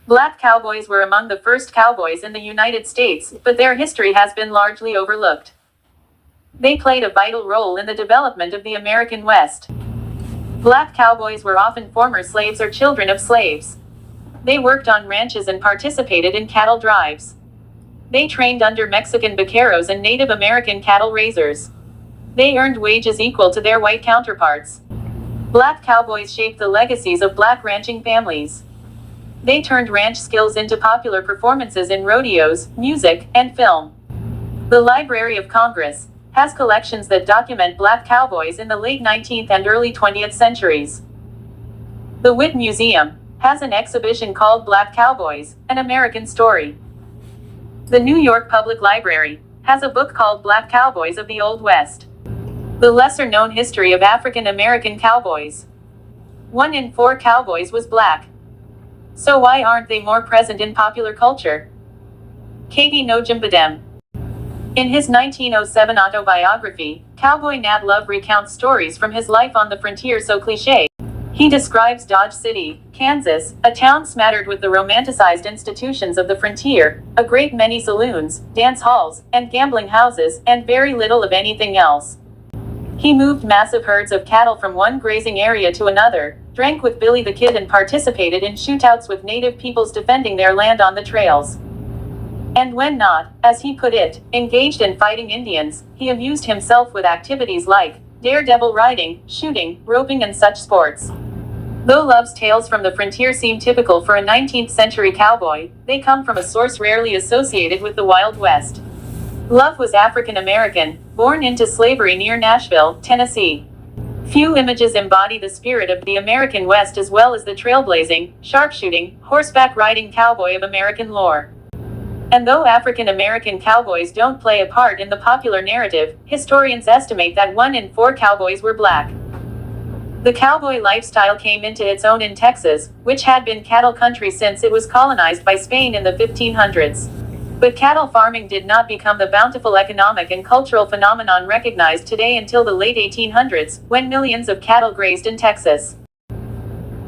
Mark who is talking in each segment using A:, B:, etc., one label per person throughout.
A: Black cowboys were among the first cowboys in the United States, but their history has been largely overlooked. They played a vital role in the development of the American West. Black cowboys were often former slaves or children of slaves. They worked on ranches and participated in cattle drives. They trained under Mexican vaqueros and Native American cattle raisers. They earned wages equal to their white counterparts. Black cowboys shaped the legacies of black ranching families. They turned ranch skills into popular performances in rodeos, music, and film. The Library of Congress has collections that document black cowboys in the late 19th and early 20th centuries. The Witt Museum has an exhibition called Black Cowboys, An American Story. The New York Public Library has a book called Black Cowboys of the Old West. The lesser-known history of African American cowboys. 1 in 4 cowboys was black. So why aren't they more present in popular culture? Katie Nojimbadem. In his 1907 autobiography, Cowboy Nat Love recounts stories from his life on the frontier so cliché. He describes Dodge City, Kansas, a town smattered with the romanticized institutions of the frontier, a great many saloons, dance halls, and gambling houses, and very little of anything else. He moved massive herds of cattle from one grazing area to another, drank with Billy the Kid and participated in shootouts with native peoples defending their land on the trails. And when not, as he put it, engaged in fighting Indians, he amused himself with activities like daredevil riding, shooting, roping and such sports. Though Love's tales from the frontier seem typical for a 19th century cowboy, they come from a source rarely associated with the Wild West. Love was African American, born into slavery near Nashville, Tennessee. Few images embody the spirit of the American West as well as the trailblazing, sharpshooting, horseback riding cowboy of American lore. And though African American cowboys don't play a part in the popular narrative, historians estimate that 1 in 4 cowboys were black. The cowboy lifestyle came into its own in Texas, which had been cattle country since it was colonized by Spain in the 1500s. But cattle farming did not become the bountiful economic and cultural phenomenon recognized today until the late 1800s, when millions of cattle grazed in Texas.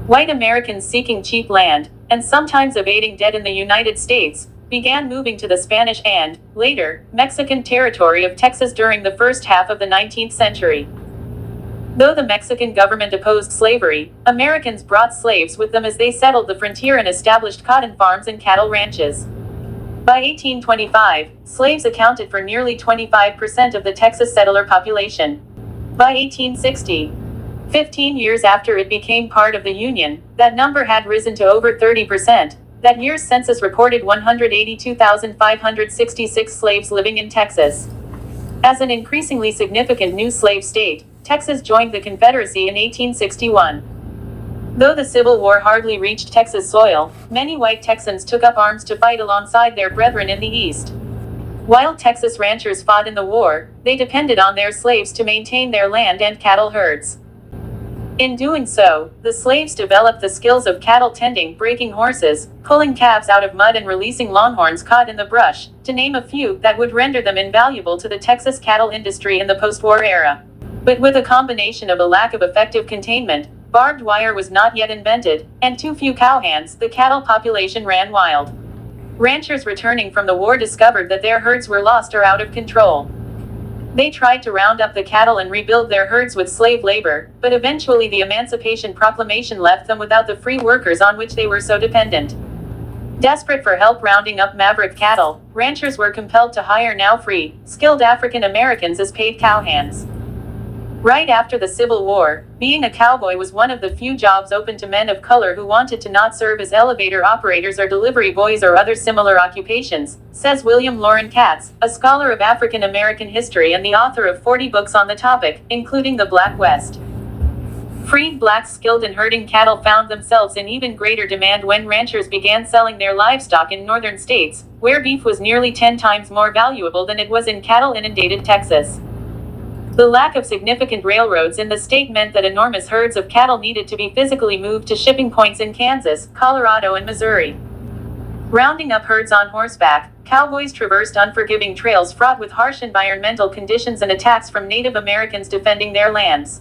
A: White Americans seeking cheap land, and sometimes evading debt in the United States, began moving to the Spanish and, later, Mexican territory of Texas during the first half of the 19th century. Though the Mexican government opposed slavery, Americans brought slaves with them as they settled the frontier and established cotton farms and cattle ranches. By 1825, slaves accounted for nearly 25% of the Texas settler population. By 1860, 15 years after it became part of the Union, that number had risen to over 30%. That year's census reported 182,566 slaves living in Texas. As an increasingly significant new slave state, Texas joined the Confederacy in 1861. Though the Civil War hardly reached Texas soil, many white Texans took up arms to fight alongside their brethren in the East. While Texas ranchers fought in the war, they depended on their slaves to maintain their land and cattle herds. In doing so, the slaves developed the skills of cattle tending, breaking horses, pulling calves out of mud and releasing longhorns caught in the brush, to name a few, that would render them invaluable to the Texas cattle industry in the post-war era. But with a combination of a lack of effective containment, barbed wire was not yet invented, and too few cowhands, the cattle population ran wild. Ranchers returning from the war discovered that their herds were lost or out of control. They tried to round up the cattle and rebuild their herds with slave labor, but eventually the Emancipation Proclamation left them without the free workers on which they were so dependent. Desperate for help rounding up maverick cattle, ranchers were compelled to hire now free, skilled African Americans as paid cowhands. Right after the Civil War, being a cowboy was one of the few jobs open to men of color who wanted to not serve as elevator operators or delivery boys or other similar occupations, says William Loren Katz, a scholar of African American history and the author of 40 books on the topic, including The Black West. Freed blacks skilled in herding cattle found themselves in even greater demand when ranchers began selling their livestock in northern states, where beef was nearly 10 times more valuable than it was in cattle-inundated Texas. The lack of significant railroads in the state meant that enormous herds of cattle needed to be physically moved to shipping points in Kansas, Colorado, and Missouri. Rounding up herds on horseback, cowboys traversed unforgiving trails fraught with harsh environmental conditions and attacks from Native Americans defending their lands.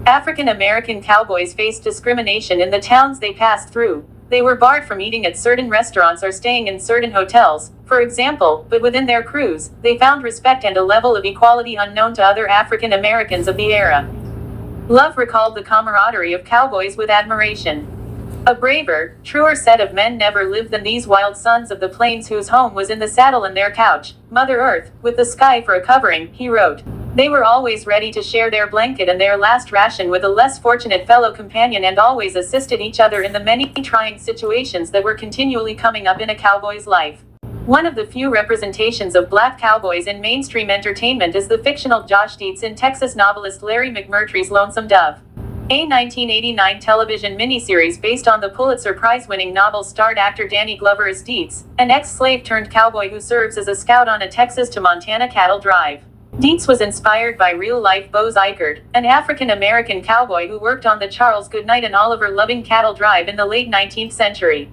A: African American cowboys faced discrimination in the towns they passed through. They were barred from eating at certain restaurants or staying in certain hotels, for example, but within their crews, they found respect and a level of equality unknown to other African Americans of the era. Love recalled the camaraderie of cowboys with admiration. A braver, truer set of men never lived than these wild sons of the plains whose home was in the saddle and their couch, Mother Earth, with the sky for a covering, he wrote. They were always ready to share their blanket and their last ration with a less fortunate fellow companion and always assisted each other in the many trying situations that were continually coming up in a cowboy's life. One of the few representations of black cowboys in mainstream entertainment is the fictional Josh Dietz in Texas novelist Larry McMurtry's Lonesome Dove. A 1989 television miniseries based on the Pulitzer Prize-winning novel starred actor Danny Glover as Dietz, an ex-slave turned cowboy who serves as a scout on a Texas to Montana cattle drive. Dietz was inspired by real-life Bose Eichert, an African-American cowboy who worked on the Charles Goodnight and Oliver Loving cattle drive in the late 19th century.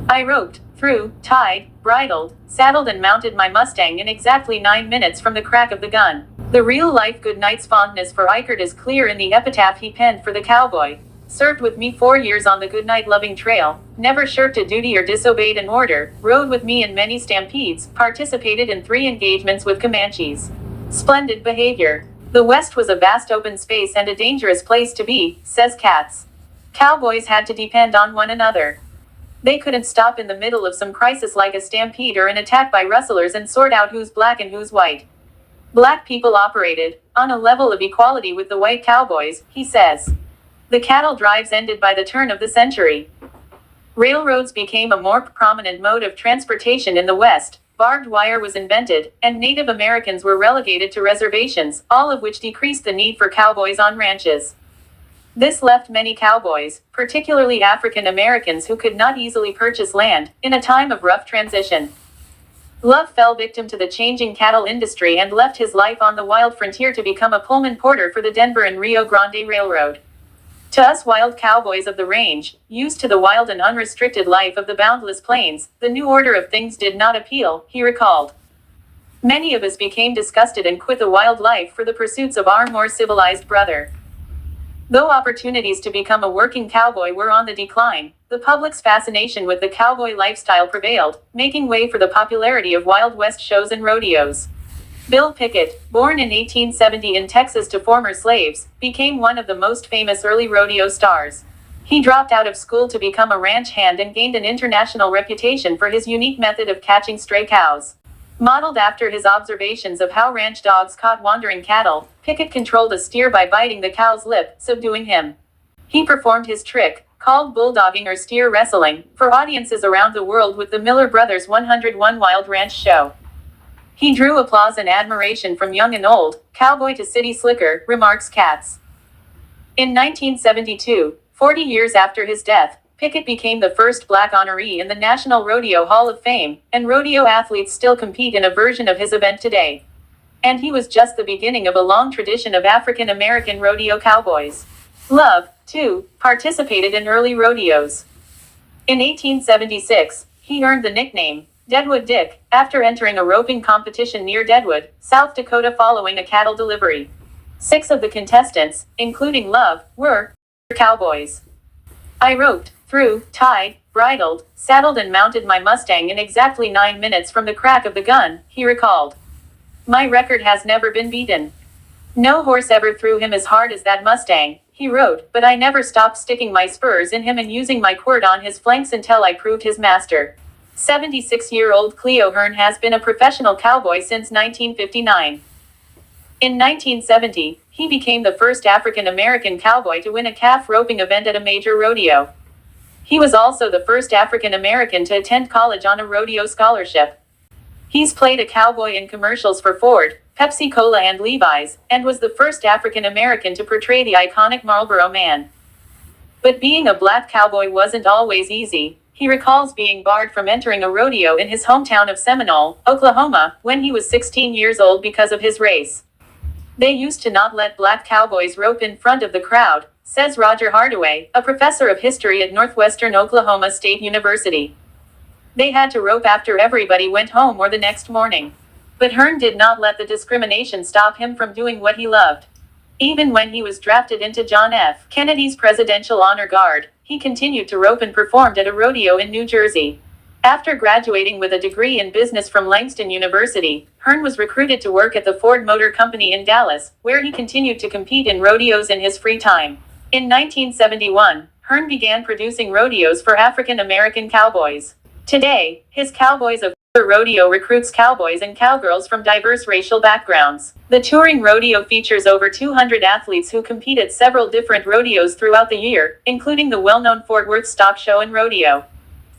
A: I roped, threw, tied, bridled, saddled and mounted my Mustang in exactly 9 minutes from the crack of the gun. The real-life Goodnight's fondness for Eichert is clear in the epitaph he penned for the cowboy. Served with me 4 years on the Goodnight loving trail, never shirked a duty or disobeyed an order, rode with me in many stampedes, participated in 3 engagements with Comanches. Splendid behavior. The West was a vast open space and a dangerous place to be, says Katz. Cowboys had to depend on one another. They couldn't stop in the middle of some crisis like a stampede or an attack by rustlers and sort out who's black and who's white. Black people operated on a level of equality with the white cowboys, he says. The cattle drives ended by the turn of the century. Railroads became a more prominent mode of transportation in the West, barbed wire was invented, and Native Americans were relegated to reservations, all of which decreased the need for cowboys on ranches. This left many cowboys, particularly African Americans who could not easily purchase land, in a time of rough transition. Love fell victim to the changing cattle industry and left his life on the wild frontier to become a Pullman porter for the Denver and Rio Grande Railroad. To us wild cowboys of the range, used to the wild and unrestricted life of the boundless plains, the new order of things did not appeal, he recalled. Many of us became disgusted and quit the wild life for the pursuits of our more civilized brother. Though opportunities to become a working cowboy were on the decline, the public's fascination with the cowboy lifestyle prevailed, making way for the popularity of Wild West shows and rodeos. Bill Pickett, born in 1870 in Texas to former slaves, became one of the most famous early rodeo stars. He dropped out of school to become a ranch hand and gained an international reputation for his unique method of catching stray cows. Modeled after his observations of how ranch dogs caught wandering cattle, Pickett controlled a steer by biting the cow's lip, subduing him. He performed his trick, called bulldogging or steer wrestling, for audiences around the world with the Miller Brothers' 101 Wild Ranch show. He drew applause and admiration from young and old, cowboy to city slicker, remarks Katz. In 1972, 40 years after his death, Pickett became the first black honoree in the National Rodeo Hall of Fame, and rodeo athletes still compete in a version of his event today. And he was just the beginning of a long tradition of African American rodeo cowboys. Love, too, participated in early rodeos. In 1876, he earned the nickname Deadwood Dick after entering a roping competition near Deadwood, South Dakota following a cattle delivery. 6 of the contestants, including Love, were cowboys. I roped, threw, tied, bridled, saddled and mounted my Mustang in exactly 9 minutes from the crack of the gun, he recalled. My record has never been beaten. No horse ever threw him as hard as that Mustang, he wrote, but I never stopped sticking my spurs in him and using my quirt on his flanks until I proved his master. 76-year-old Cleo Hearn has been a professional cowboy since 1959. In 1970, he became the first African-American cowboy to win a calf roping event at a major rodeo. He was also the first African-American to attend college on a rodeo scholarship. He's played a cowboy in commercials for Ford, Pepsi-Cola and Levi's, and was the first African-American to portray the iconic Marlboro Man. But being a black cowboy wasn't always easy. He recalls being barred from entering a rodeo in his hometown of Seminole, Oklahoma, when he was 16 years old because of his race. They used to not let black cowboys rope in front of the crowd, says Roger Hardaway, a professor of history at Northwestern Oklahoma State University. They had to rope after everybody went home or the next morning. But Hearn did not let the discrimination stop him from doing what he loved. Even when he was drafted into John F. Kennedy's Presidential Honor Guard, he continued to rope and performed at a rodeo in New Jersey. After graduating with a degree in business from Langston University, Hearn was recruited to work at the Ford Motor Company in Dallas, where he continued to compete in rodeos in his free time. In 1971, Hearn began producing rodeos for African American cowboys. Today, his Cowboys of Rodeo recruits cowboys and cowgirls from diverse racial backgrounds. The touring rodeo features over 200 athletes who compete at several different rodeos throughout the year, including the well-known Fort Worth Stock Show and Rodeo.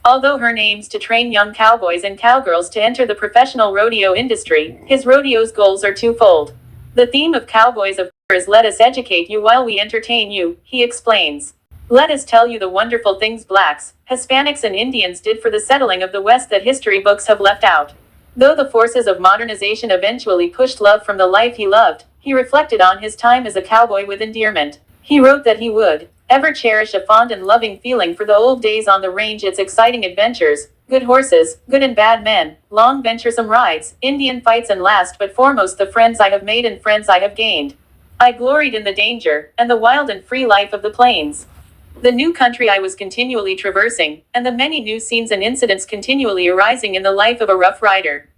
A: Although Hearn aims to train young cowboys and cowgirls to enter the professional rodeo industry, his rodeo's goals are twofold. The theme of Cowboys of is "Let us educate you while we entertain you," he explains. Let us tell you the wonderful things blacks, Hispanics and Indians did for the settling of the West that history books have left out. Though the forces of modernization eventually pushed Love from the life he loved, he reflected on his time as a cowboy with endearment. He wrote that he would ever cherish a fond and loving feeling for the old days on the range, its exciting adventures, good horses, good and bad men, long venturesome rides, Indian fights, and last but foremost the friends I have made and friends I have gained. I gloried in the danger, and the wild and free life of the plains. The new country I was continually traversing, and the many new scenes and incidents continually arising in the life of a rough rider.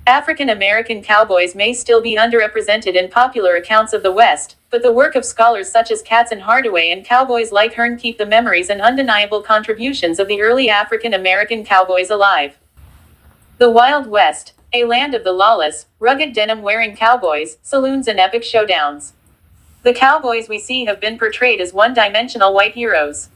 A: African American cowboys may still be underrepresented in popular accounts of the West, but the work of scholars such as Katz and Hardaway and cowboys like Hearn keep the memories and undeniable contributions of the early African American cowboys alive. The Wild West, a land of the lawless, rugged denim-wearing cowboys, saloons, and epic showdowns. The cowboys we see have been portrayed as one-dimensional white heroes.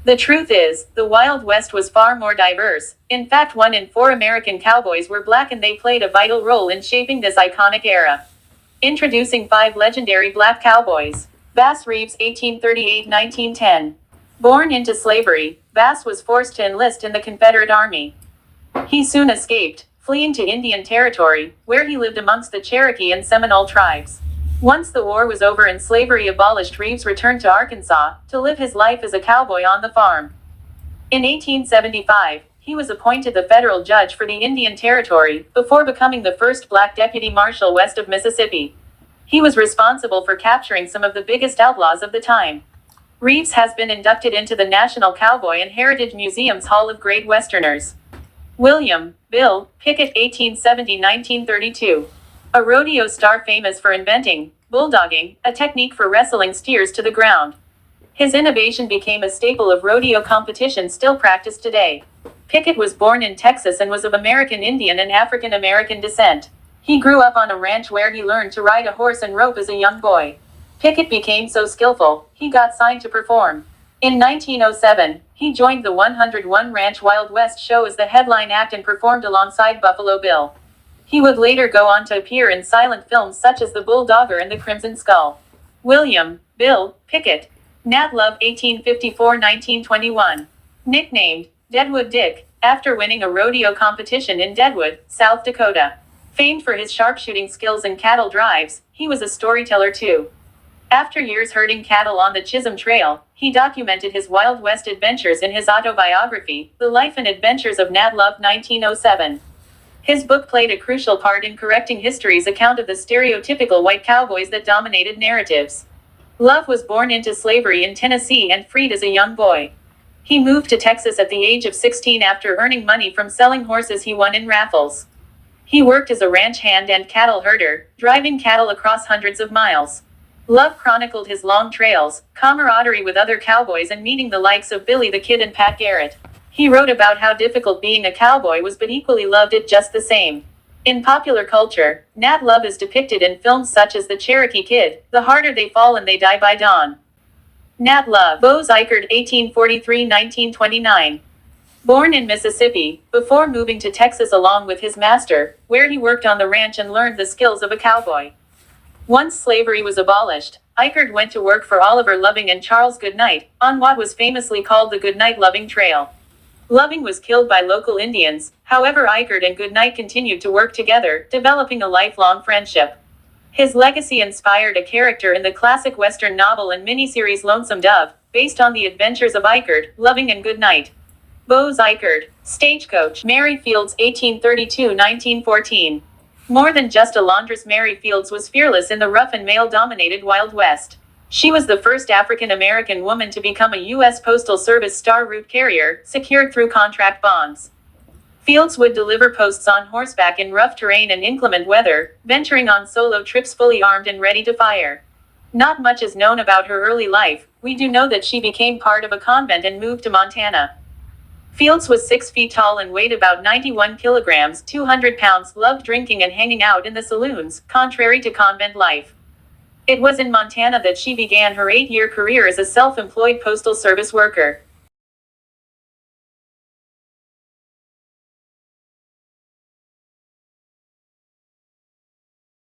A: The truth is, the Wild West was far more diverse. In fact, 1 in 4 American cowboys were black, and they played a vital role in shaping this iconic era. Introducing 5 legendary black cowboys. Bass Reeves, 1838-1910. Born into slavery, Bass was forced to enlist in the Confederate Army. He soon escaped, fleeing to Indian Territory, where he lived amongst the Cherokee and Seminole tribes. Once the war was over and slavery abolished, Reeves returned to Arkansas to live his life as a cowboy on the farm. In 1875, he was appointed the federal judge for the Indian Territory before becoming the first black deputy marshal west of Mississippi. He was responsible for capturing some of the biggest outlaws of the time. Reeves has been inducted into the National Cowboy and Heritage Museum's Hall of Great Westerners. William Bill Pickett, 1870-1932. A rodeo star famous for inventing bulldogging, a technique for wrestling steers to the ground. His innovation became a staple of rodeo competition still practiced today. Pickett was born in Texas and was of American Indian and African American descent. He grew up on a ranch where he learned to ride a horse and rope as a young boy. Pickett became so skillful, he got signed to perform. In 1907, he joined the 101 Ranch Wild West show as the headline act and performed alongside Buffalo Bill. He would later go on to appear in silent films such as The Bulldogger and The Crimson Skull. William Bill Pickett. Nat Love, 1854-1921. Nicknamed Deadwood Dick, after winning a rodeo competition in Deadwood, South Dakota. Famed for his sharpshooting skills and cattle drives, he was a storyteller too. After years herding cattle on the Chisholm Trail, he documented his Wild West adventures in his autobiography, The Life and Adventures of Nat Love, 1907. His book played a crucial part in correcting history's account of the stereotypical white cowboys that dominated narratives. Love was born into slavery in Tennessee and freed as a young boy. He moved to Texas at the age of 16 after earning money from selling horses he won in raffles. He worked as a ranch hand and cattle herder, driving cattle across hundreds of miles. Love chronicled his long trails, camaraderie with other cowboys, and meeting the likes of Billy the Kid and Pat Garrett. He wrote about how difficult being a cowboy was, but equally loved it just the same. In popular culture, Nat Love is depicted in films such as The Cherokee Kid, The Harder They Fall and They Die by Dawn. Nat Love, Bose Eichard, 1843-1929. Born in Mississippi, before moving to Texas along with his master, where he worked on the ranch and learned the skills of a cowboy. Once slavery was abolished, Eichard went to work for Oliver Loving and Charles Goodnight, on what was famously called the Goodnight-Loving Trail. Loving was killed by local Indians, however Eichard and Goodnight continued to work together, developing a lifelong friendship. His legacy inspired a character in the classic Western novel and miniseries Lonesome Dove, based on the adventures of Eichard, Loving, and Goodnight. Bose Eichard, Stagecoach, Mary Fields, 1832-1914. More than just a laundress, Mary Fields was fearless in the rough and male-dominated Wild West. She was the first African American woman to become a U.S. Postal Service star route carrier, secured through contract bonds. Fields would deliver posts on horseback in rough terrain and inclement weather, venturing on solo trips fully armed and ready to fire. Not much is known about her early life. We do know that she became part of a convent and moved to Montana. Fields was 6 feet tall and weighed about 91 kilograms, 200 pounds, loved drinking and hanging out in the saloons, contrary to convent life. It was in Montana that she began her 8-year career as a self-employed postal service worker.